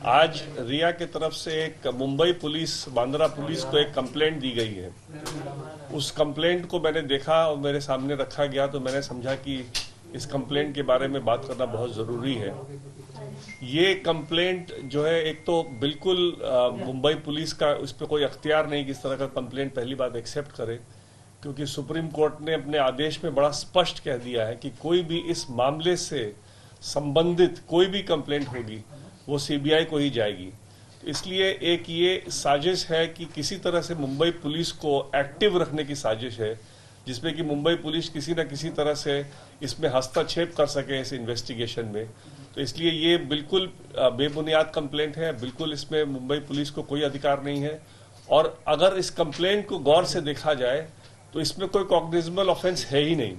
आज रिया की तरफ से एक मुंबई पुलिस, बांद्रा पुलिस को एक कंप्लेंट दी गई है। उस कंप्लेंट को मैंने देखा और मेरे सामने रखा गया तो मैंने समझा कि इस कंप्लेंट के बारे में बात करना बहुत ज़रूरी है। ये कंप्लेंट जो है, एक तो बिल्कुल मुंबई पुलिस का उस पर कोई अख्तियार नहीं कि इस तरह का कंप्लेंट पहली बात एक्सेप्ट करे, क्योंकि सुप्रीम कोर्ट ने अपने आदेश में बड़ा स्पष्ट कह दिया है कि कोई भी इस मामले से संबंधित कोई भी कंप्लेंट होगी वो सीबीआई को ही जाएगी। तो इसलिए एक ये साजिश है कि किसी तरह से मुंबई पुलिस को एक्टिव रखने की साजिश है, जिसमें कि मुंबई पुलिस किसी न किसी तरह से इसमें हस्तक्षेप कर सके इस इन्वेस्टिगेशन में। तो इसलिए ये बिल्कुल बेबुनियाद कंप्लेंट है, बिल्कुल इसमें मुंबई पुलिस को कोई अधिकार नहीं है। और अगर इस कंप्लेंट को गौर से देखा जाए तो इसमें कोई कॉग्निजेबल ऑफेंस है ही नहीं।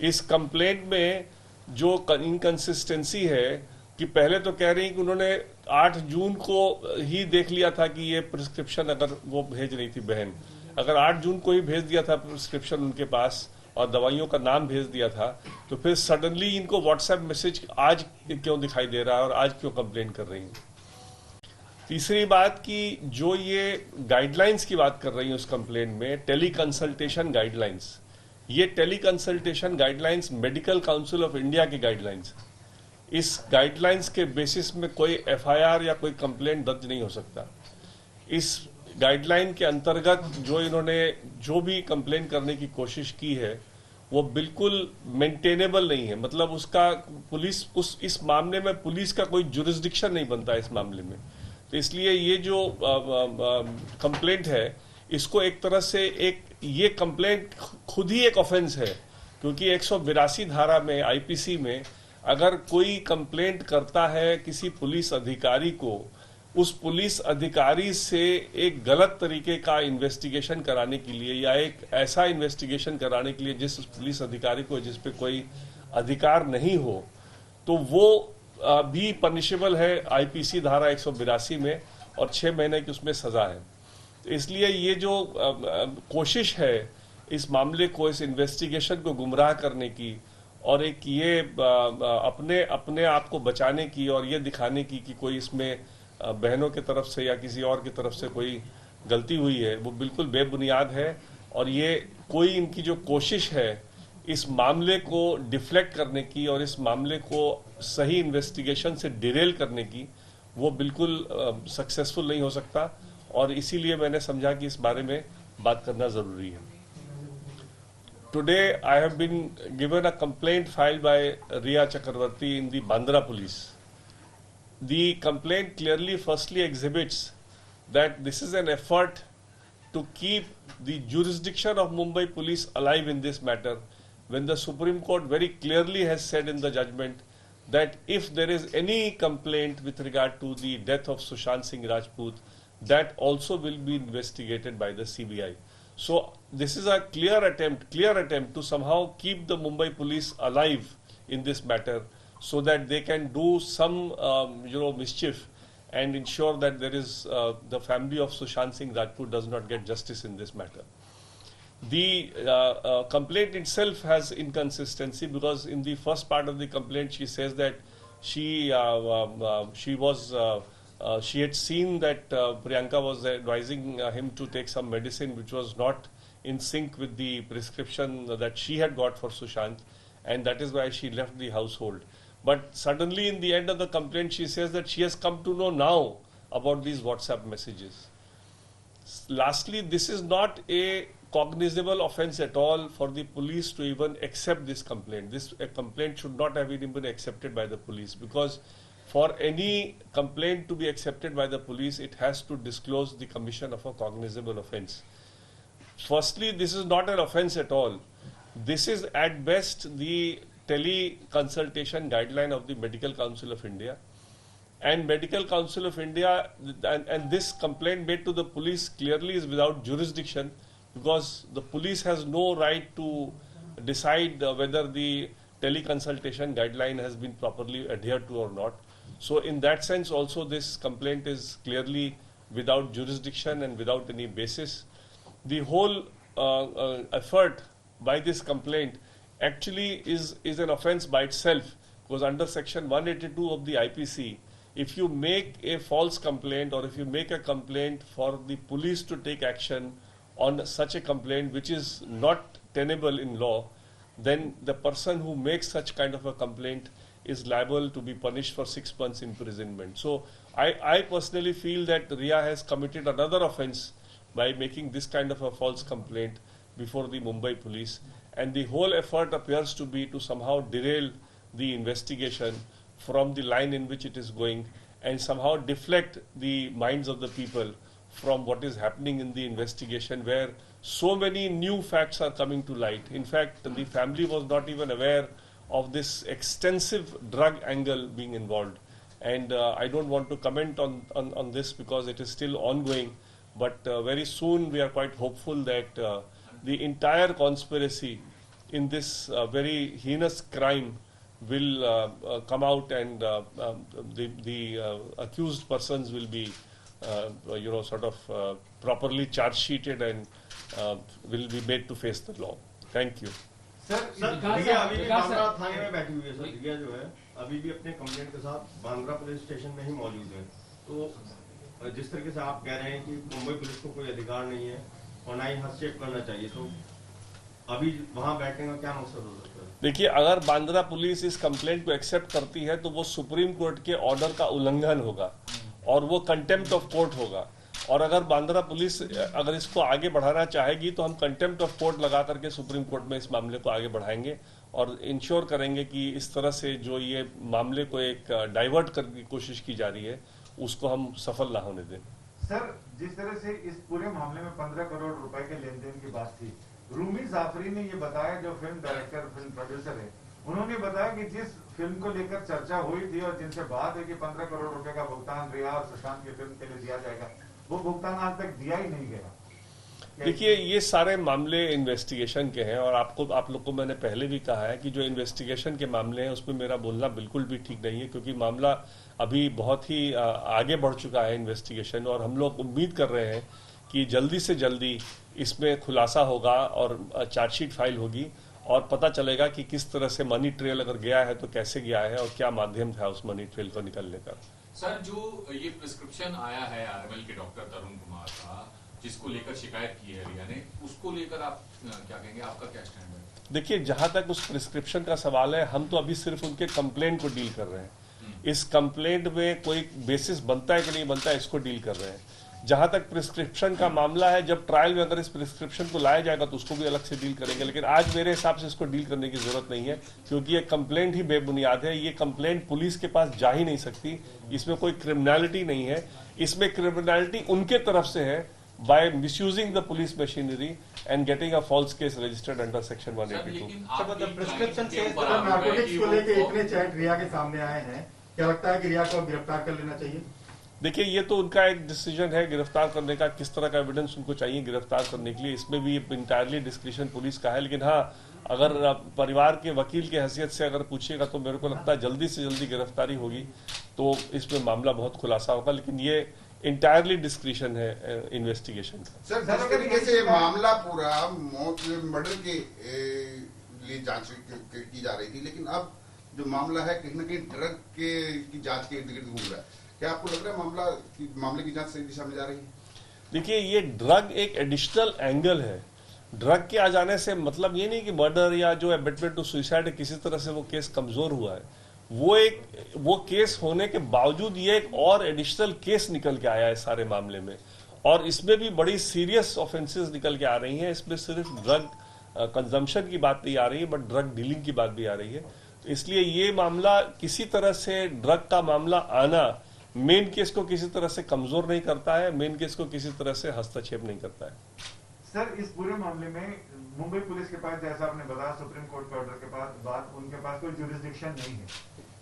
इस कंप्लेंट में जो इनकंसिस्टेंसी है कि पहले तो कह रही हैं कि उन्होंने 8 जून को ही देख लिया था कि ये प्रिस्क्रिप्शन अगर वो भेज रही थी बहन, अगर 8 जून को ही भेज दिया था प्रिस्क्रिप्शन उनके पास और दवाइयों का नाम भेज दिया था, तो फिर सडनली इनको व्हाट्सएप मैसेज आज क्यों दिखाई दे रहा है और आज क्यों कंप्लेन कर रही हैं। तीसरी बात कि जो ये गाइडलाइंस की बात कर रही है उस कंप्लेंट में, टेली कंसल्टेशन गाइडलाइंस, ये tele consultation guidelines medical council of India की गाइडलाइंस। इस गाइडलाइंस के बेसिस में कोई एफआईआर या कोई कंप्लेंट दर्ज नहीं हो सकता। इस गाइडलाइन के अंतर्गत जो इन्होंने जो भी कंप्लेंट करने की कोशिश की है वो बिल्कुल मेंटेनेबल नहीं है। मतलब उसका पुलिस इस मामले में पुलिस का कोई जुरिस्डिक्शन नहीं बनता इस मामले में। तो इसलिए ये जो कंप्लेंट है, इसको एक तरह से ये कंप्लेंट खुद ही एक ऑफेंस है, क्योंकि 182 धारा में आईपीसी में अगर कोई कंप्लेंट करता है किसी पुलिस अधिकारी को, उस पुलिस अधिकारी से एक गलत तरीके का इन्वेस्टिगेशन कराने के लिए या एक ऐसा इन्वेस्टिगेशन कराने के लिए जिस पुलिस अधिकारी को जिस पे कोई अधिकार नहीं हो, तो वो भी पनिशेबल है आईपीसी धारा 182 में और 6 महीने की उसमें सजा है। तो इसलिए ये जो कोशिश है इस मामले को, इस इन्वेस्टिगेशन को गुमराह करने की और एक ये अपने आप को बचाने की और ये दिखाने की कि कोई इसमें बहनों की तरफ से या किसी और की तरफ से कोई गलती हुई है, वो बिल्कुल बेबुनियाद है। और ये कोई इनकी जो कोशिश है इस मामले को डिफ्लेक्ट करने की और इस मामले को सही इन्वेस्टिगेशन से डिरेल करने की, वो बिल्कुल सक्सेसफुल नहीं हो सकता। और इसीलिए मैंने समझा कि इस बारे में बात करना जरूरी है। Today I have been given a complaint filed by Riya Chakravarti in the Bandra police. The complaint clearly firstly exhibits that this is an effort to keep the jurisdiction of Mumbai police alive in this matter, when the Supreme Court very clearly has said in the judgment that if there is any complaint with regard to the death of Sushant Singh Rajput, that also will be investigated by the CBI. So this is a clear attempt to somehow keep the Mumbai police alive in this matter, so that they can do some mischief and ensure that there is the family of Sushant Singh Rajput does not get justice in this matter. The complaint itself has inconsistency, because in the first part of the complaint she says that she had seen that Priyanka was advising him to take some medicine which was not in sync with the prescription that she had got for Sushant, and that is why she left the household. But suddenly in the end of the complaint she says that she has come to know now about these WhatsApp messages. Lastly, this is not a cognizable offense at all for the police to even accept this complaint. This complaint should not have even been accepted by the police, because for any complaint to be accepted by the police, it has to disclose the commission of a cognizable offense. Firstly, this is not an offense at all. This is at best the tele-consultation guideline of the Medical Council of India. And Medical Council of India, and this complaint made to the police clearly is without jurisdiction, because the police has no right to decide whether the tele-consultation guideline has been properly adhered to or not. So in that sense also this complaint is clearly without jurisdiction and without any basis. The whole effort by this complaint actually is an offense by itself, because under section 182 of the IPC if you make a false complaint or if you make a complaint for the police to take action on such a complaint which is not tenable in law, then the person who makes such kind of a complaint is liable to be punished for 6 months imprisonment. So I personally feel that Riya has committed another offense by making this kind of a false complaint before the Mumbai police, and the whole effort appears to be to somehow derail the investigation from the line in which it is going and somehow deflect the minds of the people from what is happening in the investigation, where so many new facts are coming to light. In fact, the family was not even aware of this extensive drug angle being involved. And I don't want to comment on this because it is still ongoing. But very soon we are quite hopeful that the entire conspiracy in this very heinous crime will come out, and the accused persons will be properly charge sheeted and will be made to face the law. Thank you. Sir Riya अभी भी बांद्रा थाने में बैठी हुई है। Sir रिया जो है अभी भी अपने कंप्लेंट के साथ बांद्रा पुलिस स्टेशन में ही मौजूद है। तो जिस तरीके से आप कह रहे हैं कि मुंबई पुलिस को कोई अधिकार नहीं है और ना ही हस्तक्षेप करना चाहिए, तो अभी वहां बैठने का क्या मकसद हो सकता है? देखिए, अगर बांद्रा पुलिस इस कंप्लेंट को एक्सेप्ट करती है तो वो सुप्रीम कोर्ट के ऑर्डर का उल्लंघन होगा और वो कंटेम्प्ट ऑफ कोर्ट होगा। और अगर बांद्रा पुलिस अगर इसको आगे बढ़ाना चाहेगी तो हम कंटेम्प्ट ऑफ कोर्ट लगा करके सुप्रीम कोर्ट में इस मामले को आगे बढ़ाएंगे और इंश्योर करेंगे कि इस तरह से जो ये मामले को एक डाइवर्ट करने की कोशिश की जा रही है उसको हम सफल ना होने दें। सर, जिस तरह से इस पूरे मामले में 15 करोड़ रुपए के लेन देन की बात थी, रूमी जाफरी ने ये बताया, जो फिल्म डायरेक्टर फिल्म प्रोड्यूसर है, उन्होंने बताया कि जिस फिल्म को लेकर चर्चा हुई थी और जिनसे बात है कि 15 करोड़ रुपए का भुगतान रिया और सुशांत की फिल्म के लिए दिया जाएगा, वो भुगतान आज तक दिया ही नहीं गया। देखिए, ये सारे मामले इन्वेस्टिगेशन के हैं और आप लोग को मैंने पहले भी कहा है कि जो इन्वेस्टिगेशन के मामले हैं उसमें मेरा बोलना बिल्कुल भी ठीक नहीं है, क्योंकि मामला अभी बहुत ही आगे बढ़ चुका है इन्वेस्टिगेशन, और हम लोग उम्मीद कर रहे हैं कि जल्दी से जल्दी इसमें खुलासा होगा और चार्जशीट फाइल होगी और पता चलेगा कि किस तरह से मनी ट्रेल अगर गया है तो कैसे गया है और क्या माध्यम था उस मनी ट्रेल को निकलने का। सर, जो ये प्रिस्क्रिप्शन आया है आरएमएल के डॉक्टर तरुण कुमार का, जिसको लेकर शिकायत की है रिया ने, उसको लेकर आप क्या कहेंगे, आपका क्या स्टैंड है? देखिए, जहां तक उस प्रिस्क्रिप्शन का सवाल है, हम तो अभी सिर्फ उनके कंप्लेंट को डील कर रहे हैं। इस कंप्लेंट में कोई बेसिस बनता है कि नहीं बनता है, इसको डील कर रहे हैं। जहां तक प्रिस्क्रिप्शन का मामला है, जब ट्रायल में अगर इस प्रिस्क्रिप्शन को लाया जाएगा तो उसको भी अलग से डील करेंगे, लेकिन आज मेरे हिसाब से इसको डील करने की जरूरत नहीं है, क्योंकि ये कंप्लेंट ही बेबुनियाद है। ये कंप्लेंट पुलिस के पास जा ही नहीं सकती, इसमें कोई क्रिमिनलिटी नहीं है। इसमें क्रिमिनलिटी उनके तरफ से है by misusing the police machinery and getting a false case registered under section 182। Prescription से नार्कोटिक्स को लेकर इतने चैट रिया के सामने आए हैं, क्या लगता है कि रिया को गिरफ्तार कर लेना चाहिए? देखिए, ये तो उनका एक डिसीजन है गिरफ्तार करने का, किस तरह का एविडेंस उनको चाहिए गिरफ्तार करने के लिए, इसमें भी इंटायरली डिस्क्रिशन पुलिस का है। लेकिन हाँ, अगर परिवार के वकील की हैसियत से अगर पूछिएगा तो मेरे को लगता है जल्दी से जल्दी गिरफ्तारी होगी तो इसमें मामला बहुत खुलासा होगा, लेकिन ये इंटायरली डिस्क्रिशन है इन्वेस्टिगेशन का। सर, जिस तरीके से मामला पूरा मर्डर के लिए जांच की जा रही थी, लेकिन अब जो मामला है कहीं न कहीं ड्रग की जांच के इर्द गिर्द घूम रहा है, क्या आपको लग रहा है मामले की जांच सही दिशा में जा रही है? देखिए, ये ड्रग एक एडिशनल एंगल है। ड्रग के आ जाने से मतलब ये नहीं कि मर्डर या जो एबेटमेंट टू सुसाइड किसी तरह से वो केस कमजोर हुआ है। वो केस होने के बावजूद ये एक और एडिशनल केस निकल के आया है सारे मामले में, और इसमें भी बड़ी सीरियस ऑफेंसेस निकल के आ रही हैं। इसमें सिर्फ ड्रग कंजम्पशन की बात नहीं आ रही है, बट ड्रग डीलिंग की बात भी आ रही है। तो इसलिए ये मामला किसी तरह से ड्रग का मामला आना मेन केस को किसी तरह से कमजोर नहीं करता है, मेन केस को किसी तरह से हस्तक्षेप नहीं करता है। सर, इस पूरे मामले में मुंबई पुलिस के पास, जैसा आपने बताया, सुप्रीम कोर्ट के ऑर्डर के बाद उनके पास कोई ज्यूरिसडिक्शन नहीं है।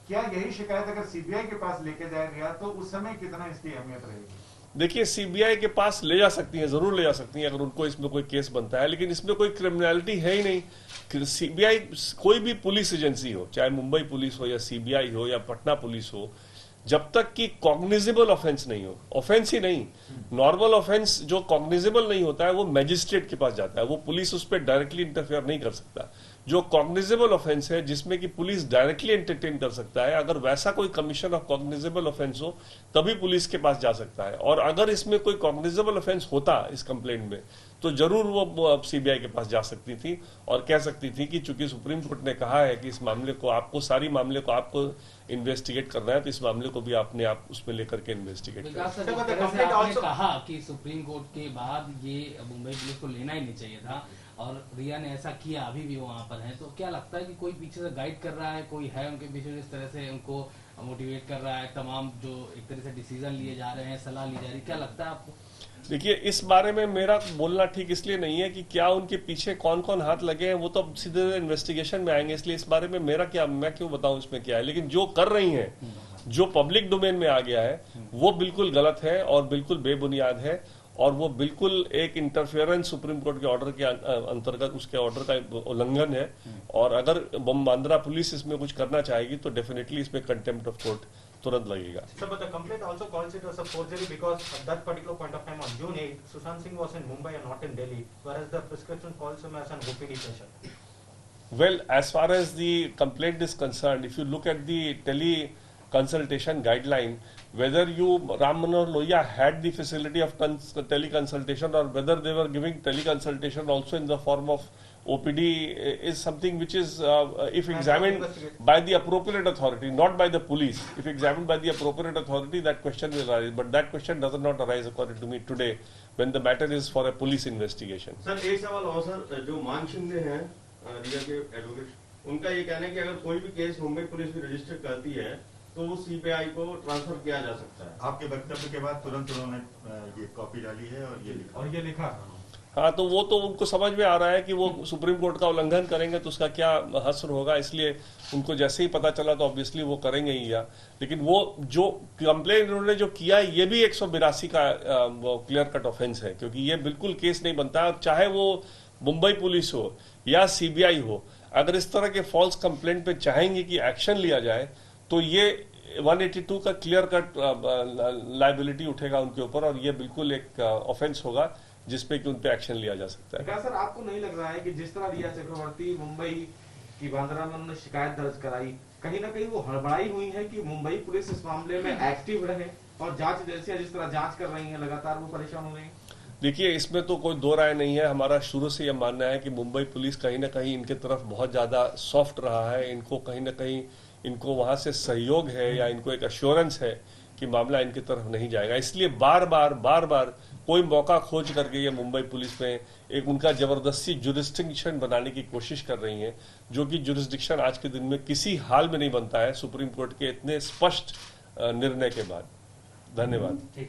क्या यही शिकायत अगर सीबीआई के पास लेके जाए रिया तो उस समय कितना इसकी अहमियत रहेगी? देखिए, सीबीआई के पास ले जा सकती है, जरूर ले जा सकती है अगर उनको इसमें कोई केस बनता है, लेकिन इसमें कोई क्रिमिनलिटी है ही नहीं। सीबीआई कोई भी पुलिस एजेंसी हो, चाहे मुंबई पुलिस हो या सीबीआई हो या पटना पुलिस हो, जब तक कि कॉग्निजेबल ऑफेंस नहीं हो, ऑफेंस ही नहीं, नॉर्मल ऑफेंस जो कॉग्निजेबल नहीं होता है वो मैजिस्ट्रेट के पास जाता है, वो पुलिस उस पर डायरेक्टली इंटरफेयर नहीं कर सकता। जो कॉग्निजेबल ऑफेंस है, जिसमें कि पुलिस डायरेक्टली एंटरटेन कर सकता है, अगर वैसा कोई कमीशन ऑफ कॉग्निजेबल ऑफेंस हो तभी पुलिस के पास जा सकता है। और अगर इसमें कोई कॉग्निजेबल ऑफेंस होता इस कंप्लेंट में तो जरूर वो सीबीआई के पास जा सकती थी और कह सकती थी कि चूंकि सुप्रीम कोर्ट ने कहा है कि इस मामले को आपको, सारी मामले को आपको इन्वेस्टिगेट करना है, तो इस मामले को भी आपने आप उसमें लेकर के इन्वेस्टिगेट करें। सर, जिस तरह से आपने कहा कि सुप्रीम कोर्ट के बाद ये मुंबई पुलिस को लेना ही नहीं चाहिए था और रिया ने ऐसा किया, अभी भी वो वहाँ पर है, तो क्या लगता है कि कोई पीछे से गाइड कर रहा है, कोई है उनके पीछे जिस तरह से उनको मोटिवेट कर रहा है, तमाम जो एक तरह से डिसीजन लिए जा रहे हैं, सलाह ली जा रही है, क्या लगता है आपको? देखिए, इस बारे में मेरा बोलना ठीक इसलिए नहीं है कि क्या उनके पीछे कौन कौन हाथ लगे हैं, वो तो अब सीधे इन्वेस्टिगेशन में आएंगे, इसलिए इस बारे में मेरा क्या, मैं क्यों बताऊं इसमें क्या है। लेकिन जो कर रही हैं, जो पब्लिक डोमेन में आ गया है, वो बिल्कुल गलत है और बिल्कुल बेबुनियाद है और वो बिल्कुल एक इंटरफेरेंस सुप्रीम कोर्ट के ऑर्डर के अंतर्गत, उसके ऑर्डर का उल्लंघन है। और अगर बांद्रा पुलिस इसमें कुछ करना चाहेगी तो डेफिनेटली इसमें कंटेम्प्ट ऑफ कोर्ट तुरंत लगेगा। Sir, but the complaint also calls it as a forgery because at that particular point of time on June 8, Sushant Singh was in Mumbai and not in Delhi, whereas the prescription calls him as an OPD patient. Well, as far as the complaint is concerned, if you look at the tele-consultation guideline, whether Ram Manohar Lohia had the facility of tele-consultation or whether they were giving tele-consultation also in the form of OPD is something which is, if examined by the appropriate authority, not by the police, if examined by the appropriate authority, that question will arise. But that question does not arise according to me today when the matter is for a police investigation. Sir, एक सवाल और sir, जो मान शिंदे हैं रिया के advocate, उनका ये कहना है कि अगर कोई भी केस मुंबई पुलिस भी रजिस्टर करती है तो वो सीबीआई को ट्रांसफर किया जा सकता है। आपके वक्तव्य के बाद तुरंत उन्होंने ये कॉपी डाली है और ये लिखा हाँ, तो वो तो उनको समझ में आ रहा है कि वो सुप्रीम कोर्ट का उल्लंघन करेंगे तो उसका क्या हश्र होगा, इसलिए उनको जैसे ही पता चला तो ऑब्वियसली वो करेंगे ही। या लेकिन वो जो कंप्लेंट उन्होंने जो किया है ये भी 182 का क्लियर कट ऑफेंस है, क्योंकि ये बिल्कुल केस नहीं बनता। चाहे वो मुंबई पुलिस हो या सीबीआई हो, अगर इस तरह के फॉल्स कंप्लेंट पे चाहेंगे कि एक्शन लिया जाए तो ये 182 का क्लियर कट लायबिलिटी उठेगा उनके ऊपर और ये बिल्कुल एक ऑफेंस होगा जिसपे कि उन पे एक्शन लिया जा सकता है। क्या सर, आपको नहीं लग रहा है कि जिस तरह रिया चक्रवर्ती मुंबई की बांद्रा में उन्होंने शिकायत दर्ज कराई, कहीं ना कहीं वो हड़बड़ाई हुई है कि मुंबई पुलिस इस मामले में एक्टिव रहे और जांच एजेंसियां जिस तरह जांच कर रही हैं लगातार वो परेशान हो रही हैं? देखिए, इसमें तो कोई दो राय नहीं है। हमारा शुरू से यह मानना है कि मुंबई पुलिस कहीं ना कहीं इनके तरफ बहुत ज्यादा सॉफ्ट रहा है, इनको कहीं ना कहीं इनको वहां से सहयोग है या इनको एक अश्योरेंस है कि मामला इनकी तरफ नहीं जाएगा, इसलिए बार बार कोई मौका खोज करके ये मुंबई पुलिस में एक उनका जबरदस्ती जुरिस्डिक्शन बनाने की कोशिश कर रही है, जो कि जुरिस्डिक्शन आज के दिन में किसी हाल में नहीं बनता है सुप्रीम कोर्ट के इतने स्पष्ट निर्णय के बाद। धन्यवाद।